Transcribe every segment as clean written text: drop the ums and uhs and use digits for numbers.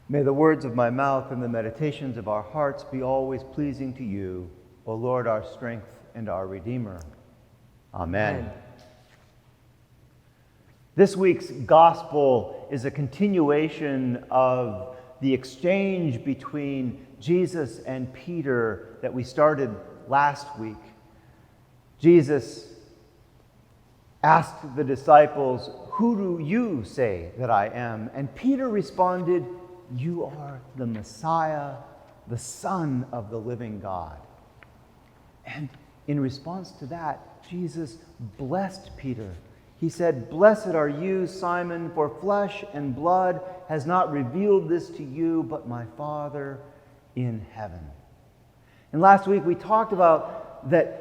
May the words of my mouth and the meditations of our hearts be always pleasing to you, O Lord, our strength and our Redeemer. Amen. This week's gospel is a continuation of the exchange between Jesus and Peter that we started last week. Jesus asked the disciples, "Who do you say that I am?" And Peter responded, "You are the Messiah, the Son of the living God." And in response to that, Jesus blessed Peter. He said, "Blessed are you, Simon, for flesh and blood has not revealed this to you, but my Father in heaven." And last week we talked about that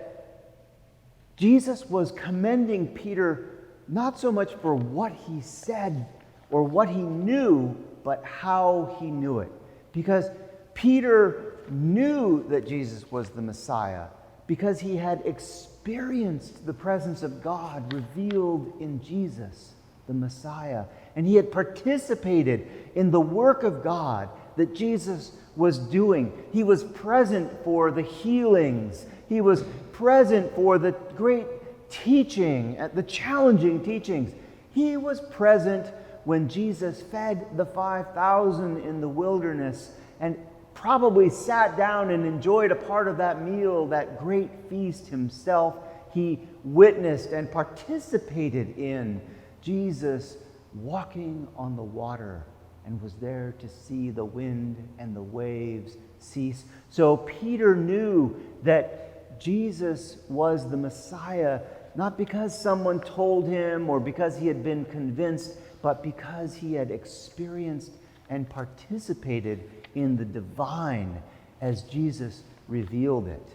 Jesus was commending Peter not so much for what he said or what he knew, but how he knew it. Because Peter knew that Jesus was the Messiah because he had experienced the presence of God revealed in Jesus, the Messiah. And he had participated in the work of God that Jesus was doing. He was present for the healings. He was present for the great teaching, the challenging teachings. He was present when Jesus fed the 5,000 in the wilderness and probably sat down and enjoyed a part of that meal, that great feast himself. He witnessed and participated in Jesus walking on the water and was there to see the wind and the waves cease. So Peter knew that Jesus was the Messiah, not because someone told him or because he had been convinced, but because he had experienced and participated in the divine as Jesus revealed it.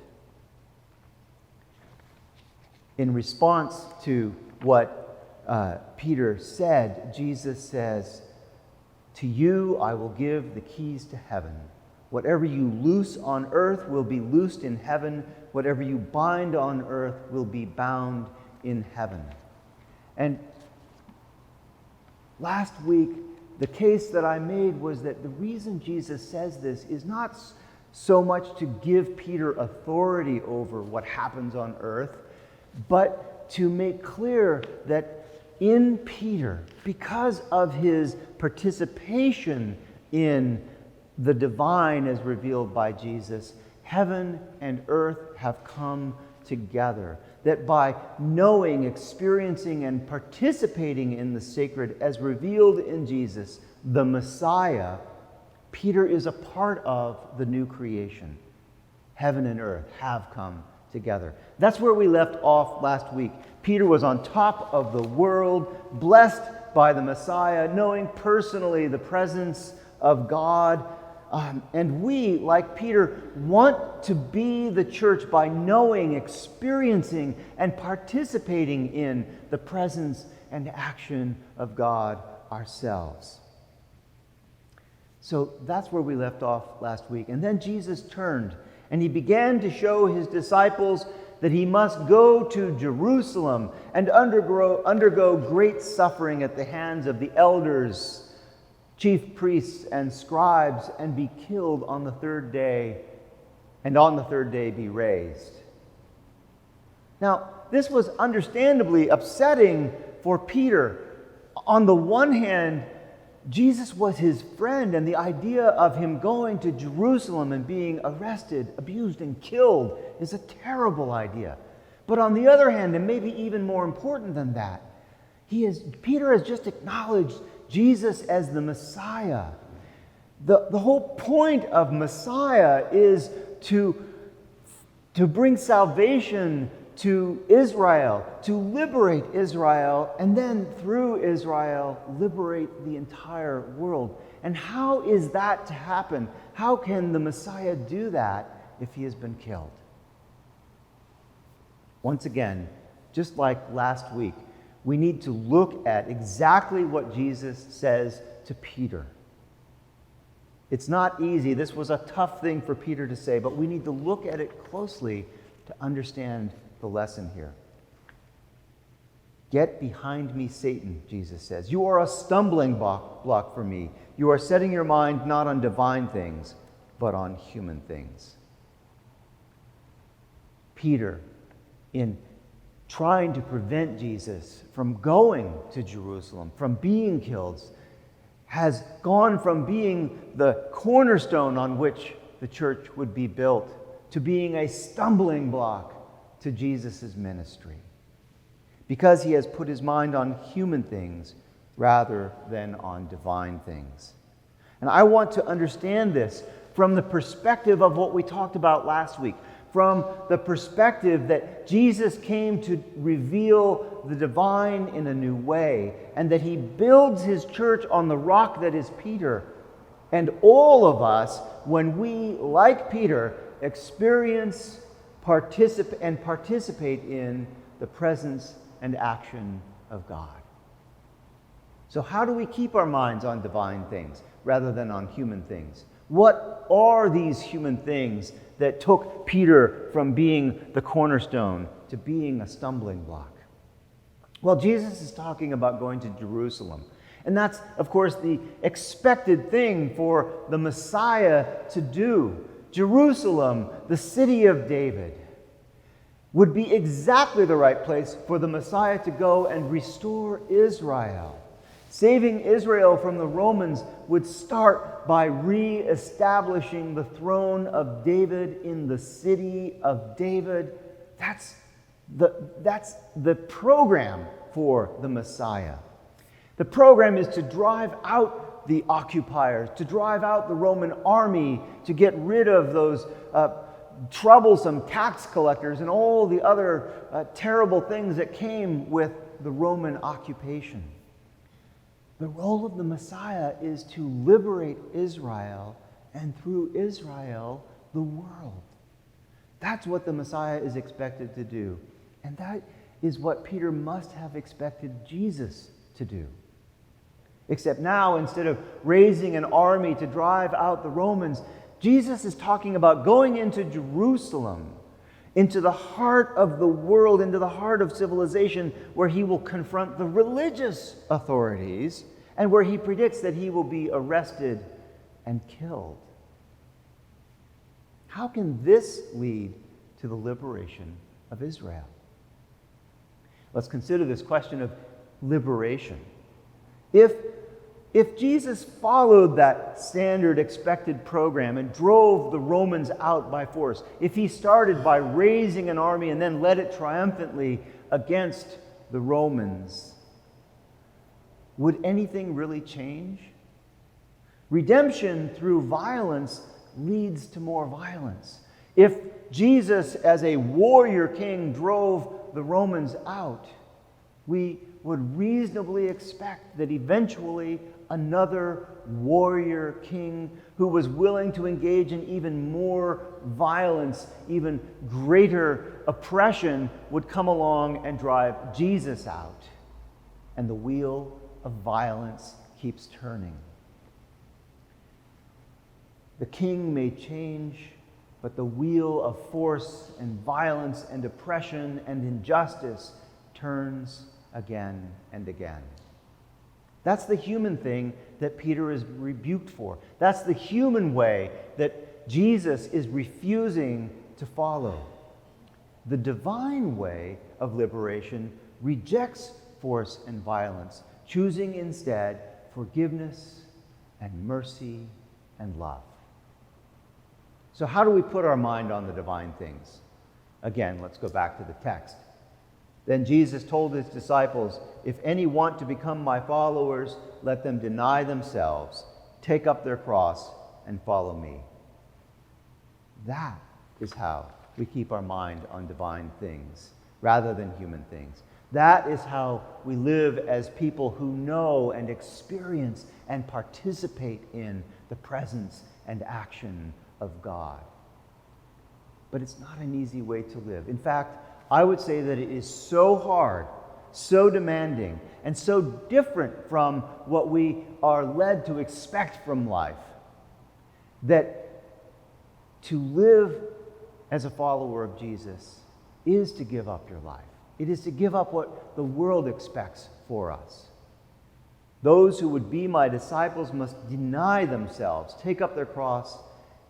In response to what Peter said, Jesus says, "To you I will give the keys to heaven. Whatever you loose on earth will be loosed in heaven. Whatever you bind on earth will be bound in heaven." And last week, the case that I made was that the reason Jesus says this is not so much to give Peter authority over what happens on earth, but to make clear that in Peter, because of his participation in the divine as revealed by Jesus, heaven and earth have come together. That by knowing, experiencing, and participating in the sacred as revealed in Jesus, the Messiah, Peter is a part of the new creation. Heaven and earth have come together. That's where we left off last week. Peter was on top of the world, blessed by the Messiah, knowing personally the presence of God. And we, like Peter, want to be the church by knowing, experiencing, and participating in the presence and action of God ourselves. So that's where we left off last week. And then Jesus turned and he began to show his disciples that he must go to Jerusalem and undergo great suffering at the hands of the elders, chief priests and scribes, and be killed on the third day, and on the third day be raised. Now, this was understandably upsetting for Peter. On the one hand, Jesus was his friend, and the idea of him going to Jerusalem and being arrested, abused, and killed is a terrible idea. But on the other hand, and maybe even more important than that, Peter has just acknowledged Jesus as the Messiah. The whole point of Messiah is to bring salvation to Israel, to liberate Israel, and then through Israel, liberate the entire world. And how is that to happen? How can the Messiah do that if he has been killed? Once again, just like last week, we need to look at exactly what Jesus says to Peter. It's not easy. This was a tough thing for Peter to say, but we need to look at it closely to understand the lesson here. Get behind me, Satan, Jesus says. You are a stumbling block for me. You are setting your mind not on divine things, but on human things. Peter, in trying to prevent Jesus from going to Jerusalem, from being killed, has gone from being the cornerstone on which the church would be built to being a stumbling block to Jesus' ministry, because he has put his mind on human things rather than on divine things. And I want to understand this from the perspective of what we talked about last week, from the perspective that Jesus came to reveal the divine in a new way, and that he builds his church on the rock that is Peter. And all of us, when we, like Peter, experience and participate in the presence and action of God. So how do we keep our minds on divine things rather than on human things? What are these human things that took Peter from being the cornerstone to being a stumbling block? Well, Jesus is talking about going to Jerusalem. And that's, of course, the expected thing for the Messiah to do. Jerusalem, the city of David, would be exactly the right place for the Messiah to go and restore Israel. Saving Israel from the Romans would start by re-establishing the throne of David in the city of David. That's the program for the Messiah. The program is to drive out the occupiers, to drive out the Roman army, to get rid of those troublesome tax collectors and all the other terrible things that came with the Roman occupation. The role of the Messiah is to liberate Israel, and through Israel, the world. That's what the Messiah is expected to do. And that is what Peter must have expected Jesus to do. Except now, instead of raising an army to drive out the Romans, Jesus is talking about going into Jerusalem, into the heart of the world, into the heart of civilization, where he will confront the religious authorities and where he predicts that he will be arrested and killed. How can this lead to the liberation of Israel? Let's consider this question of liberation. If Jesus followed that standard expected program and drove the Romans out by force, if he started by raising an army and then led it triumphantly against the Romans, would anything really change? Redemption through violence leads to more violence. If Jesus, as a warrior king, drove the Romans out, we would reasonably expect that eventually another warrior king who was willing to engage in even more violence, even greater oppression, would come along and drive Jesus out. And the wheel of violence keeps turning. The king may change, but the wheel of force and violence and oppression and injustice turns again and again. That's the human thing that Peter is rebuked for. That's the human way that Jesus is refusing to follow. The divine way of liberation rejects force and violence, choosing instead forgiveness and mercy and love. So how do we put our mind on the divine things? Again, let's go back to the text. Then Jesus told his disciples, "If any want to become my followers, let them deny themselves, take up their cross, and follow me." That is how we keep our mind on divine things rather than human things. That is how we live as people who know and experience and participate in the presence and action of God. But it's not an easy way to live. In fact, I would say that it is so hard, so demanding, and so different from what we are led to expect from life, that to live as a follower of Jesus is to give up your life. It is to give up what the world expects for us. Those who would be my disciples must deny themselves, take up their cross,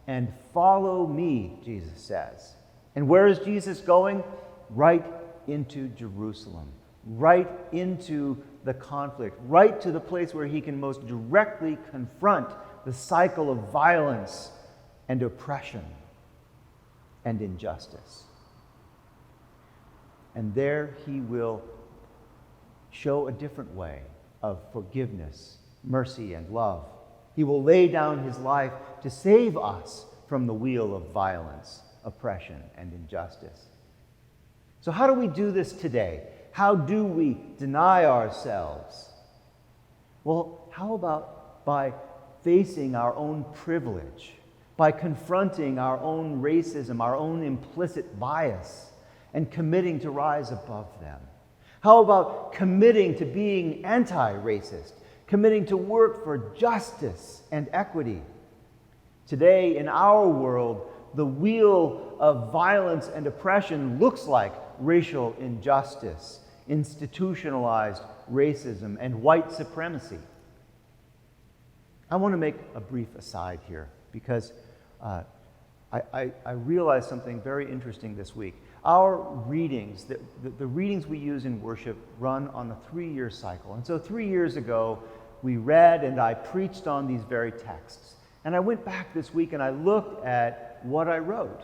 and follow me, Jesus says. And where is Jesus going? Right into Jerusalem, right into the conflict, right to the place where he can most directly confront the cycle of violence and oppression and injustice. And there he will show a different way of forgiveness, mercy, and love. He will lay down his life to save us from the wheel of violence, oppression, and injustice. So how do we do this today? How do we deny ourselves? Well, how about by facing our own privilege, by confronting our own racism, our own implicit bias, and committing to rise above them? How about committing to being anti-racist, committing to work for justice and equity? Today, in our world, the wheel of violence and oppression looks like racial injustice, institutionalized racism, and white supremacy. I want to make a brief aside here because I realized something very interesting this week. Our readings, the readings we use in worship run on a 3-year cycle. And so 3 years ago, we read and I preached on these very texts. And I went back this week and I looked at what I wrote,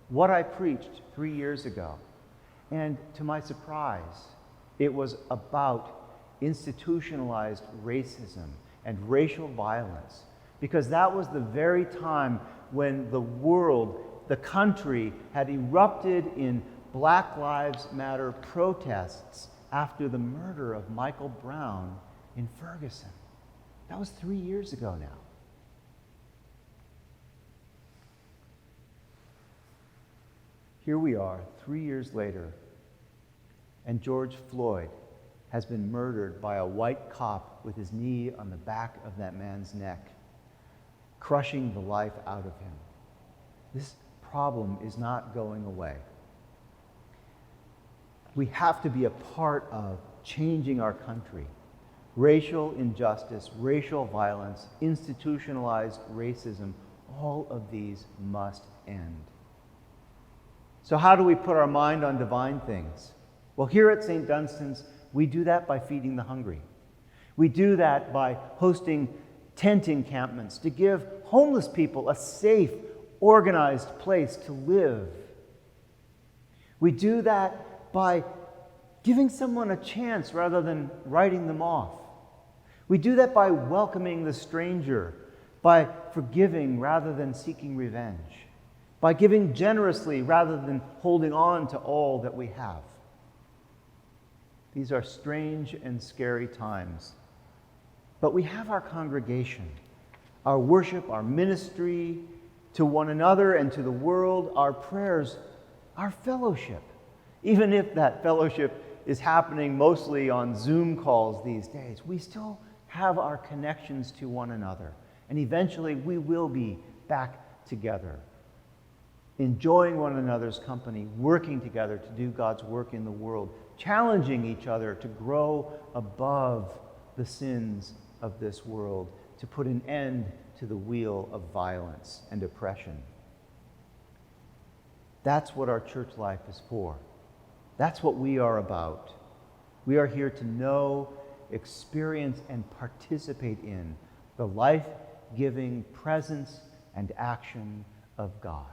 what I preached 3 years ago. And to my surprise, it was about institutionalized racism and racial violence, because that was the very time when the world, the country, had erupted in Black Lives Matter protests after the murder of Michael Brown in Ferguson. That was 3 years ago now. Here we are, 3 years later, and George Floyd has been murdered by a white cop with his knee on the back of that man's neck, crushing the life out of him. This problem is not going away. We have to be a part of changing our country. Racial injustice, racial violence, institutionalized racism, all of these must end. So how do we put our mind on divine things? Well, here at St. Dunstan's, we do that by feeding the hungry. We do that by hosting tent encampments to give homeless people a safe, organized place to live. We do that by giving someone a chance rather than writing them off. We do that by welcoming the stranger, by forgiving rather than seeking revenge, by giving generously rather than holding on to all that we have. These are strange and scary times. But we have our congregation, our worship, our ministry to one another and to the world, our prayers, our fellowship. Even if that fellowship is happening mostly on Zoom calls these days, we still have our connections to one another. And eventually we will be back together, enjoying one another's company, working together to do God's work in the world, challenging each other to grow above the sins of this world, to put an end to the wheel of violence and oppression. That's what our church life is for. That's what we are about. We are here to know, experience, and participate in the life-giving presence and action of God.